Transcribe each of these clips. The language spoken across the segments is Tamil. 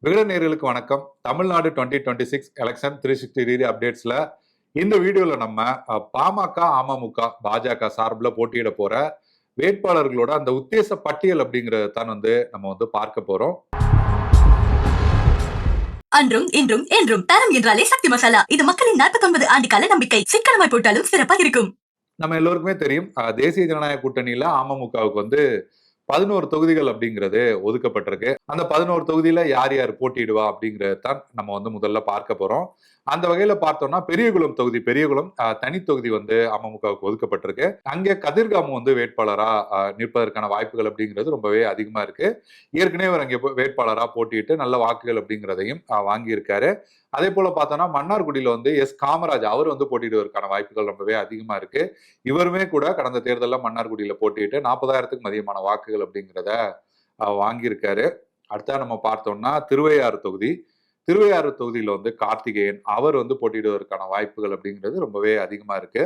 விகடன் நேயர்களுக்கு வணக்கம். தமிழ்நாடு 2026 எலெக்ஷன் 360 டிகிரி அப்டேட்ஸ்ல இந்த வீடியோல நம்ம பாமக, அமமுக, பாஜக சார்பில் போட்டியிட போற வேட்பாளர்களோட அந்த உத்தேச பட்டியல் அப்படிங்கறத தான் நம்ம பார்க்க போறோம். அன்றும் இன்றும் என்றும் தரம் என்றாலே சக்தி மசாலா. இது மக்களின் 49 ஆண்டு கால நம்பிக்கை. சிக்கனமாய் போட்டாலும் சிறப்பாக இருக்கும். நம்ம எல்லோருக்குமே தெரியும், தேசிய ஜனநாயக கூட்டணியில அமமுகவுக்கு 11 தொகுதிகள் அப்படிங்கிறது ஒதுக்கப்பட்டிருக்கு. அந்த 11 தொகுதியில யார் யார் போட்டியிடுவா அப்படிங்கறத தான் நம்ம முதல்ல பார்க்க போறோம். அந்த வகையில பார்த்தோம்னா பெரியகுளம் தொகுதி, பெரியகுளம் தனி தொகுதி அமமுகவுக்கு ஒதுக்கப்பட்டிருக்கு. அங்கே கதிர்காமு வேட்பாளரா நிற்பதற்கான வாய்ப்புகள் அப்படிங்கிறது ரொம்பவே அதிகமா இருக்கு. ஏற்கனவே அவர் அங்கே வேட்பாளரா போட்டியிட்டு நல்ல வாக்குகள் அப்படிங்கிறதையும் வாங்கியிருக்காரு. அதே போல பார்த்தோம்னா மன்னார்குடியில எஸ் காமராஜ் அவர் போட்டியிடுவதற்கான வாய்ப்புகள் ரொம்பவே அதிகமா இருக்கு. இவருமே கூட கடந்த தேர்தலில் மன்னார்குடியில போட்டியிட்டு 40,000க்கு அதிகமான வாக்குகள் அப்படிங்கிறத வாங்கியிருக்காரு. அடுத்தா நம்ம பார்த்தோம்னா திருவையாறு தொகுதியில கார்த்திகேயன் அவர் போட்டியிடுவதற்கான வாய்ப்புகள் அப்படிங்கிறது ரொம்பவே அதிகமா இருக்கு.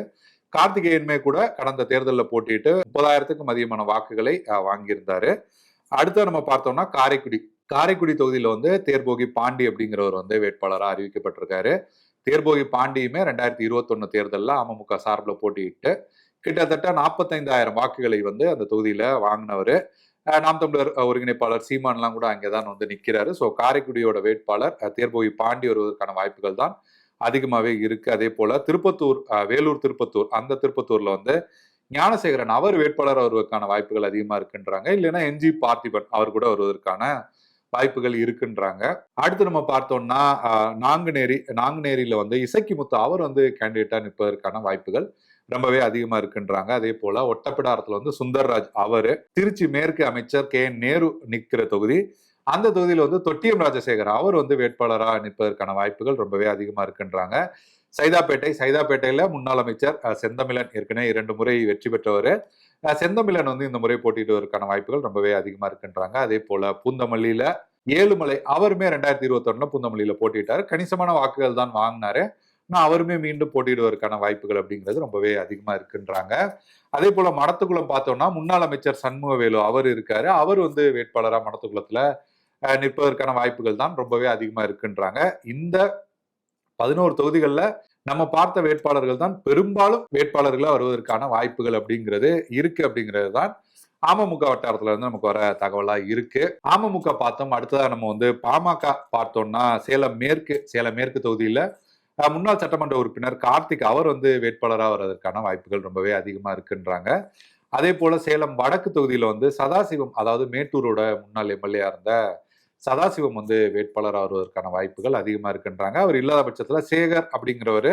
கார்த்திகேயனுமே கூட கடந்த தேர்தலில் போட்டியிட்டு 30,000க்கும் அதிகமான வாக்குகளை வாங்கியிருந்தாரு. அடுத்த நம்ம பார்த்தோம்னா காரைக்குடி தொகுதியில தேர்போகி பாண்டி அப்படிங்கிறவர் வேட்பாளராக அறிவிக்கப்பட்டிருக்காரு. தேர்போகி பாண்டியுமே 2021 தேர்தலில் அமமுக சார்பில் போட்டியிட்டு கிட்டத்தட்ட 45,000 வாக்குகளை அந்த தொகுதியில வாங்கினவர். நாம் தமிழர் ஒருங்கிணைப்பாளர் சீமான்லாம் கூட அங்கேதான் நிற்கிறாரு. ஸோ காரைக்குடியோட வேட்பாளர் தேர்போகி பாண்டி வருவதற்கான வாய்ப்புகள் தான் அதிகமாகவே இருக்கு. அதே போல வேலூர் திருப்பத்தூர், அந்த திருப்பத்தூர்ல ஞானசேகரன் அவர் வேட்பாளர் வருவதற்கான வாய்ப்புகள் அதிகமா இருக்குன்றாங்க. இல்லைன்னா என்ஜி பார்த்திபன் அவர் கூட வருவதற்கான வாய்ப்புகள் இருக்குன்றாங்க. அடுத்து நம்ம பார்த்தோம்னா நாங்குநேரியில இசக்கிமுத்து அவர் கேண்டிடேட்டா நிற்பதற்கான வாய்ப்புகள் ரொம்பவே அதிகமா இருக்குன்றாங்க. அதே போல ஒட்டப்பிடாரத்துல சுந்தர்ராஜ் அவரு, திருச்சி மேற்கு அமைச்சர் கே நேரு நிற்கிற தொகுதி, அந்த தொகுதியில தொட்டியம் ராஜசேகர் அவர் வேட்பாளராக நிற்பதற்கான வாய்ப்புகள் ரொம்பவே அதிகமா இருக்குன்றாங்க. சைதாப்பேட்டையில முன்னாள் அமைச்சர் செந்தமிழன் ஏற்கனவே 2 முறை வெற்றி பெற்றவர். செந்தமிழன் இந்த முறை போட்டியிடுவதற்கான வாய்ப்புகள் ரொம்பவே அதிகமா இருக்குன்றாங்க. அதே போல பூந்தமல்லியில ஏழுமலை அவருமே 2021 பூந்தமல்லியில போட்டியிட்டாரு. கணிசமான வாக்குகள் தான் வாங்கினாரு. ஆனால் அவருமே மீண்டும் போட்டியிடுவதற்கான வாய்ப்புகள் அப்படிங்கிறது ரொம்பவே அதிகமா இருக்குன்றாங்க. அதே போல மடத்துக்குளம் பார்த்தோம்னா முன்னாள் அமைச்சர் சண்முகவேலு அவர் இருக்காரு. அவர் வேட்பாளராக மடத்துக்குளத்துல நிற்பதற்கான வாய்ப்புகள் தான் ரொம்பவே அதிகமா இருக்குன்றாங்க. இந்த 11 தொகுதிகளில் நம்ம பார்த்த வேட்பாளர்கள் தான் பெரும்பாலும் வேட்பாளர்களா வருவதற்கான வாய்ப்புகள் அப்படிங்கிறது இருக்கு அப்படிங்கிறது தான் அமமுக வட்டாரத்துல இருந்து நமக்கு வர தகவலா இருக்கு. அமமுக பார்த்தோம். அடுத்ததா நம்ம பாமக பார்த்தோம்னா சேலம் மேற்கு தொகுதியில முன்னாள் சட்டமன்ற உறுப்பினர் கார்த்திக் அவர் வேட்பாளராக வர்றதற்கான வாய்ப்புகள் ரொம்பவே அதிகமா இருக்குன்றாங்க. அதே போல சேலம் வடக்கு தொகுதியில சதாசிவம், அதாவது மேட்டூரோட முன்னாள் எம்எல்ஏ இருந்த சதாசிவம் வேட்பாளராக வருவதற்கான வாய்ப்புகள் அதிகமா இருக்குன்றாங்க. அவர் இல்லாத பட்சத்துல சேகர் அப்படிங்கிறவரு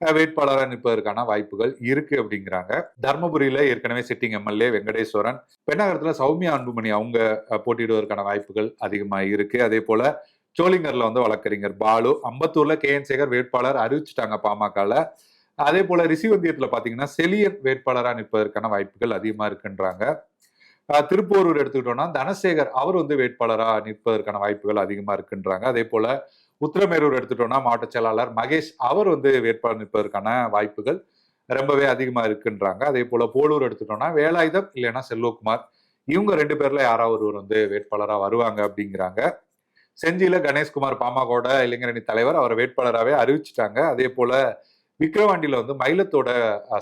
வேட்பாளராக நிற்பதற்கான வாய்ப்புகள் இருக்கு அப்படிங்கிறாங்க. தர்மபுரியில ஏற்கனவே சிட்டிங் எம்எல்ஏ வெங்கடேஸ்வரன், பெண்ணகரத்துல சௌமியா அன்புமணி அவங்க போட்டியிடுவதற்கான வாய்ப்புகள் அதிகமா இருக்கு. அதே போல சோளிங்கர்ல வழக்கறிஞர் பாலு, அம்பத்தூர்ல KN சேகர் வேட்பாளர் அறிவிச்சுட்டாங்க பாமகல. அதே போல ரிஷிவந்தியத்துல பாத்தீங்கன்னா செலியன் வேட்பாளராக நிற்பதற்கான வாய்ப்புகள் அதிகமா இருக்குன்றாங்க. திருப்பூரூர் எடுத்துக்கிட்டோம்னா தனசேகர் அவர் வேட்பாளராக நிற்பதற்கான வாய்ப்புகள் அதிகமா இருக்குன்றாங்க. அதே போல உத்திரமேரூர் எடுத்துட்டோம்னா மாவட்ட செயலாளர் மகேஷ் அவர் வேட்பாளர் நிற்பதற்கான வாய்ப்புகள் ரொம்பவே அதிகமா இருக்குன்றாங்க. அதே போல போலூர் எடுத்துட்டோம்னா வேலாயுதம் இல்லைன்னா செல்வகுமார், இவங்க 2 பேர்ல யாராவது ஒருவர் வேட்பாளராக வருவாங்க அப்படிங்கிறாங்க. செஞ்சியில கணேஷ்குமார் பாமகோட இளைஞரணி தலைவர் அவரை வேட்பாளராகவே அறிவிச்சுட்டாங்க. அதே போல விக்கிரவாண்டியில மயிலத்தோட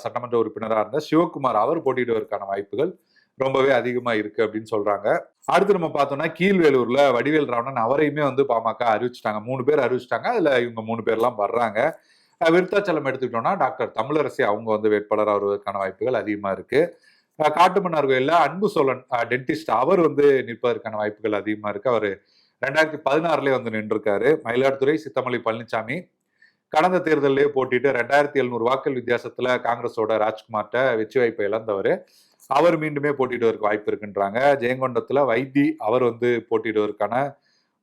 சட்டமன்ற உறுப்பினராக இருந்த சிவகுமார் அவர் போட்டியிடுவதற்கான வாய்ப்புகள் ரொம்பவே அதிகமா இருக்கு அப்படின்னு சொல்றாங்க. அடுத்து நம்ம பார்த்தோம்னா கீழ்வேலூர்ல வடிவேல் ராவணன் அவரையுமே பாமக அறிவிச்சுட்டாங்க. 3 பேர் அறிவிச்சிட்டாங்க. அதுல இவங்க 3 பேர்லாம் வர்றாங்க. விருத்தாச்சலம் எடுத்துக்கிட்டோம்னா டாக்டர் தமிழரசி அவங்க வேட்பாளராக வருவதற்கான வாய்ப்புகள் அதிகமா இருக்கு. காட்டுமன்னார் கோயில்ல அன்பு சோழன் டென்டிஸ்ட் அவர் நிற்பதற்கான வாய்ப்புகள் அதிகமா இருக்கு. அவர் 2016 நின்றுருக்காரு. மயிலாடுதுறை சித்தமல்லி பழனிசாமி கடந்த தேர்தலிலே போட்டிட்டு 2,700 வாக்குகள் வித்தியாசத்துல காங்கிரஸோட ராஜ்குமார்ட்ட வெற்றி வாய்ப்பை இழந்தவர். அவர் மீண்டுமே போட்டியிடுவதற்கு வாய்ப்பு இருக்குன்றாங்க. ஜெயங்கொண்டத்துல வைத்தி அவர் போட்டியிடுவதற்கான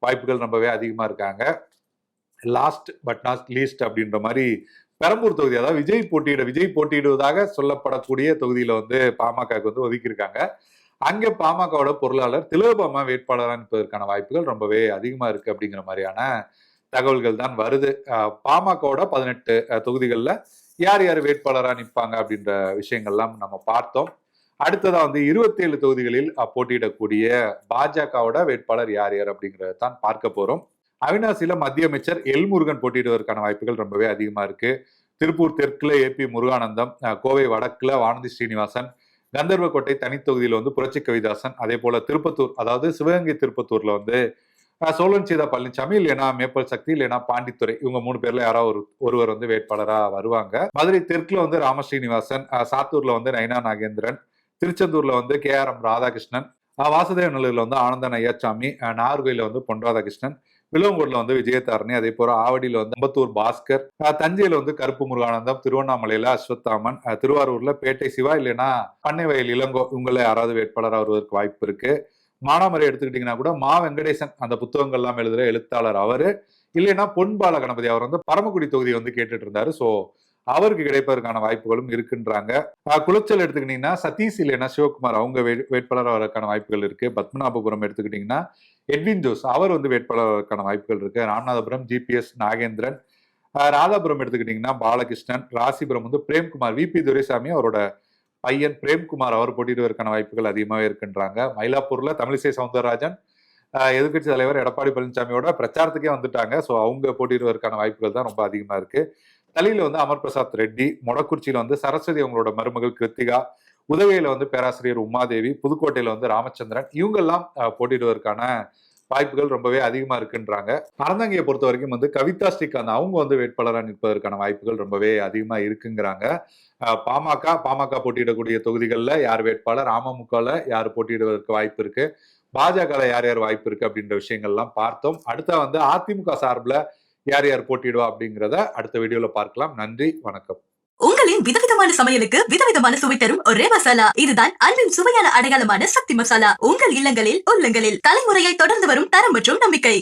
வாய்ப்புகள் ரொம்பவே அதிகமா இருக்காங்க. லாஸ்ட் பட் நாட் லீஸ்ட் அப்படின்ற மாதிரி பெரம்பூர் தொகுதி, அதாவது விஜய் போட்டியிடுவதாக சொல்லப்படக்கூடிய தொகுதியில பாமகவுக்கு ஒதுக்கியிருக்காங்க. அங்கே பாமகவோட பொருளாளர் திலோபாமா வேட்பாளராக நிற்பதற்கான வாய்ப்புகள் ரொம்பவே அதிகமா இருக்கு அப்படிங்கிற மாதிரியான தகவல்கள் தான் வருது. பாமகவோட 18 தொகுதிகளில் யார் யார் வேட்பாளராக நிற்பாங்க அப்படின்ற விஷயங்கள்லாம் நம்ம பார்த்தோம். அடுத்ததா வந்து 27 தொகுதிகளில் போட்டியிடக்கூடிய பாஜகவோட வேட்பாளர் யார் யார் அப்படிங்கறத தான் பார்க்க போறோம். அவினாசியில மத்திய அமைச்சர் எல் முருகன் போட்டியிடுவதற்கான வாய்ப்புகள் ரொம்பவே அதிகமா இருக்கு. திருப்பூர் தெற்குல ஏபி முருகானந்தம், கோவை வடக்குல வானதி ஸ்ரீனிவாசன், கந்தர்வக்கோட்டை தனி தொகுதியில வந்து புரட்சி கவிதாசன், அதே போல திருப்பத்தூர் அதாவது சிவகங்கை திருப்பத்தூர்ல வந்து சோழன் சீதா பழனிசாமி இல்லைன்னா மேப்பல் சக்தி இல்லைன்னா பாண்டித்துறை இவங்க 3 பேர்ல யாராவது ஒருவர் வந்து வேட்பாளரா வருவாங்க. மதுரை தெற்குல வந்து ராமஸ்ரீனிவாசன், சாத்தூர்ல வந்து நைனா நாகேந்திரன், திருச்செந்தூர்ல வந்து KRM ராதாகிருஷ்ணன், வாசுதேவ நல்லூர்ல வந்து ஆனந்தன் ஐயாச்சாமி, நாகர்கோயில வந்து பொன் ராதாகிருஷ்ணன், விலவங்கோட்ல வந்து விஜயதாரணி, அதே போல ஆவடியில வந்து அம்பத்தூர் பாஸ்கர், தஞ்சையில வந்து கருப்பு முருகானந்தம், திருவண்ணாமலையில அஸ்வத்தாமன், திருவாரூர்ல பேட்டை சிவா இல்லைன்னா பண்ணைவயல் இளங்கோ இவங்கள யாராவது வேட்பாளராக வருவதற்கு வாய்ப்பு இருக்கு. மானாமரை எடுத்துக்கிட்டீங்கன்னா கூட மா வெங்கடேசன் அந்த புத்தகங்கள் எல்லாம் எழுதுற எழுத்தாளர் அவரு, இல்லைன்னா பொன்பால கணபதி அவர் வந்து பரமக்குடி தொகுதியை வந்து கேட்டுட்டு இருந்தாரு. சோ அவருக்கு கிடைப்பதற்கான வாய்ப்புகளும் இருக்குன்றாங்க. குளச்சல் எடுத்துக்கிட்டீங்கன்னா சதீஷ் இல்லைன்னா சிவகுமார் அவங்க வேட்பாளர் வரதுக்கான வாய்ப்புகள் இருக்கு. பத்மநாபபுரம் எடுத்துக்கிட்டீங்கன்னா எட்வின் ஜோஸ் அவர் வந்து வேட்பாளர் வரதுக்கான வாய்ப்புகள் இருக்கு. ராமநாதபுரம் GPS நாகேந்திரன், ராதாபுரம் எடுத்துக்கிட்டீங்கன்னா பாலகிருஷ்ணன், ராசிபுரம் வந்து பிரேம்குமார், VP துரைசாமி அவரோட பையன் பிரேம்குமார் அவர் போட்டியிடுவதற்கான வாய்ப்புகள் அதிகமாகவே இருக்குன்றாங்க. மயிலாப்பூர்ல தமிழிசை சவுந்தரராஜன், எதிர்கட்சி தலைவர் எடப்பாடி பழனிசாமியோட பிரச்சாரத்துக்கே வந்துட்டாங்க. ஸோ அவங்க போட்டியிடுவதற்கான வாய்ப்புகள் தான் ரொம்ப அதிகமா இருக்கு. தலையில வந்து அமர் பிரசாத் ரெட்டி, மொடக்குறிச்சியில வந்து சரஸ்வதி அவங்களோட மருமகள் கிருத்திகா, உதகையில வந்து பேராசிரியர் உமாதேவி, புதுக்கோட்டையில வந்து ராமச்சந்திரன் இவங்கெல்லாம் போட்டியிடுவதற்கான வாய்ப்புகள் ரொம்பவே அதிகமா இருக்குன்றாங்க. அறந்தாங்கியை பொறுத்த வரைக்கும் வந்து கவிதா ஸ்ரீகாந்த் அவங்க வந்து வேட்பாளராக நிற்பதற்கான வாய்ப்புகள் ரொம்பவே அதிகமா இருக்குங்கிறாங்க. பாமக போட்டியிடக்கூடிய தொகுதிகளில் யார் வேட்பாளர், அமமுகல யார் போட்டியிடுவதற்கு வாய்ப்பு இருக்கு, பாஜக யார் யார் வாய்ப்பு இருக்கு அப்படின்ற விஷயங்கள்லாம் பார்த்தோம். அடுத்த வந்து அதிமுக சார்பில் யார் யார் போட்டியிடுவா அப்படிங்கிறத அடுத்த வீடியோல பார்க்கலாம். நன்றி, வணக்கம். உங்களின் விதவிதமான சமையலுக்கு விதவிதமான சுவை தரும் ஒரே மசாலா, இதுதான் அன்பின் சுவையான அடையாளமான சக்தி மசாலா. உங்கள் இல்லங்களில் உள்ளங்களில் தலைமுறையை தொடர்ந்து வரும் தரம் மற்றும் நம்பிக்கை.